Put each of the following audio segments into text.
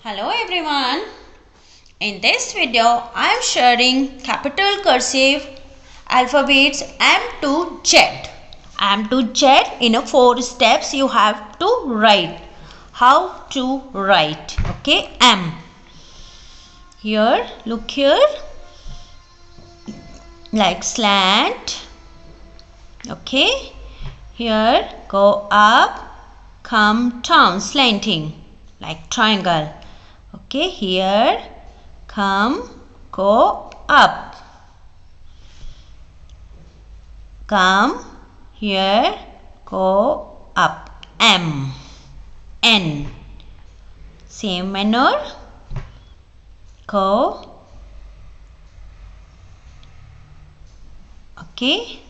Hello everyone. In this video I am sharing capital cursive alphabets M to Z. M to Z in a 4 steps you have to write. How to write? Okay, M. Here, look here. Like slant. Okay. Here, go up, come down, slanting. Like triangle. Okay, here, come, go up. Come, here, go up. M. N. Same manner. Go. Okay.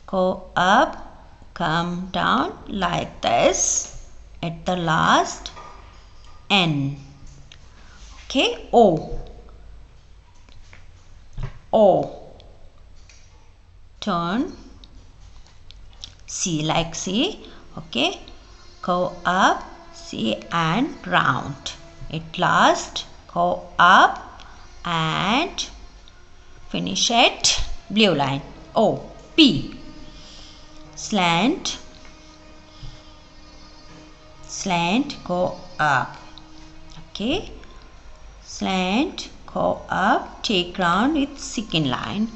Go up, come down like this. At the last, N. Okay, O. O. Turn. C like C. Okay. Go up, C and round. At last, go up and finish at blue line. O. P. Slant. Slant, go up. Okay. Slant, go up, take round with second line.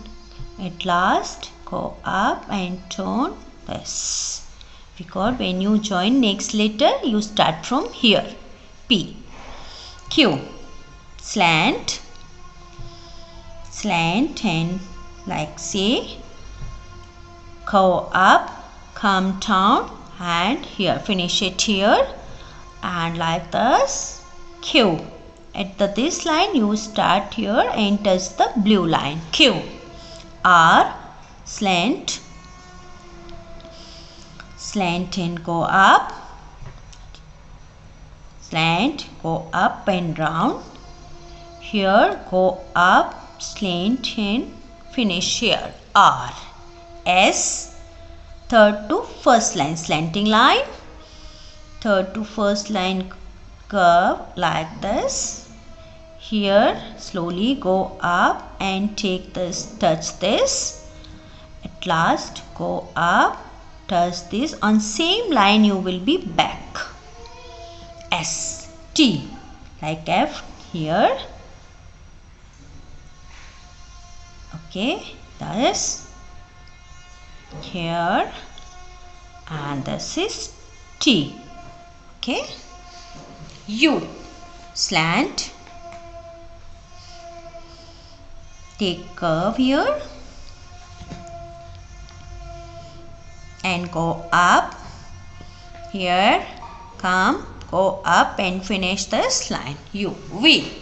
At last, go up and turn this. Because when you join next letter, you start from here. P. Q. Slant. Slant and like say, go up, come down and here, finish it here and like this. Q. At this line you start here and touch the blue line. Q. R. Slant. Slant and go up. Slant, go up and round. Here, go up, slant and finish here. R. S. Third to first line, slanting line. Third to first line curve like this. Here, slowly go up and take this, touch this. At last, go up, touch this. On same line, you will be back. S. T. Like F here. Okay, this. Here and this is T. Okay. U. Slant. Take curve here and go up. Here, come, go up and finish this line. U. V.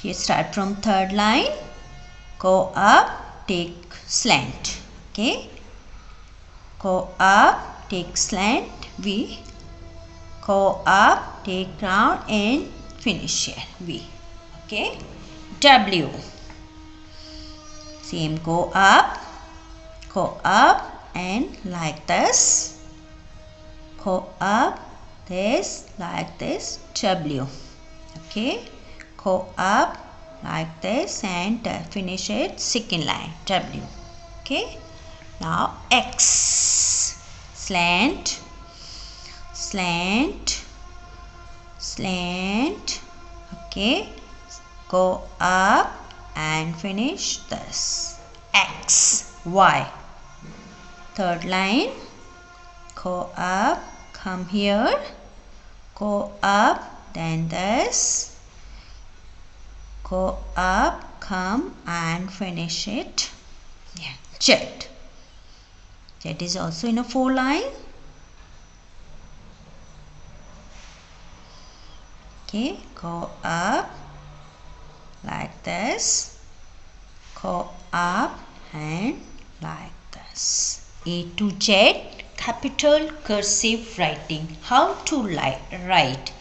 Here start from third line. Go up, take slant. Okay. Go up, take slant. V. Go up, take round and finish here. V. Okay. W. Same, go up and like this. Go up, this, like this. W. Okay. Go up like this and finish it second line. W. Okay. Now X. Slant. Slant. Slant. Okay. Go up and finish this. X. Y. Third line. Go up. Come here. Go up. Then this. Go up. Come and finish it. Yeah. Z. Z is also in a 4 line. Okay, go up like this. Go up and like this. A to Z capital cursive writing. How to write?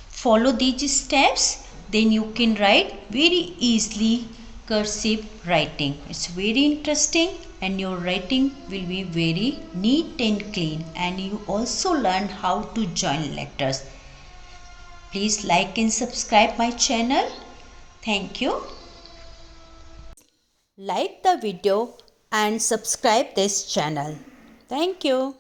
Follow these steps, then you can write very easily cursive writing. It's very interesting and your writing will be very neat and clean, and you also learn how to join letters. Please like and subscribe my channel. Thank you. Like the video and subscribe this channel. Thank you.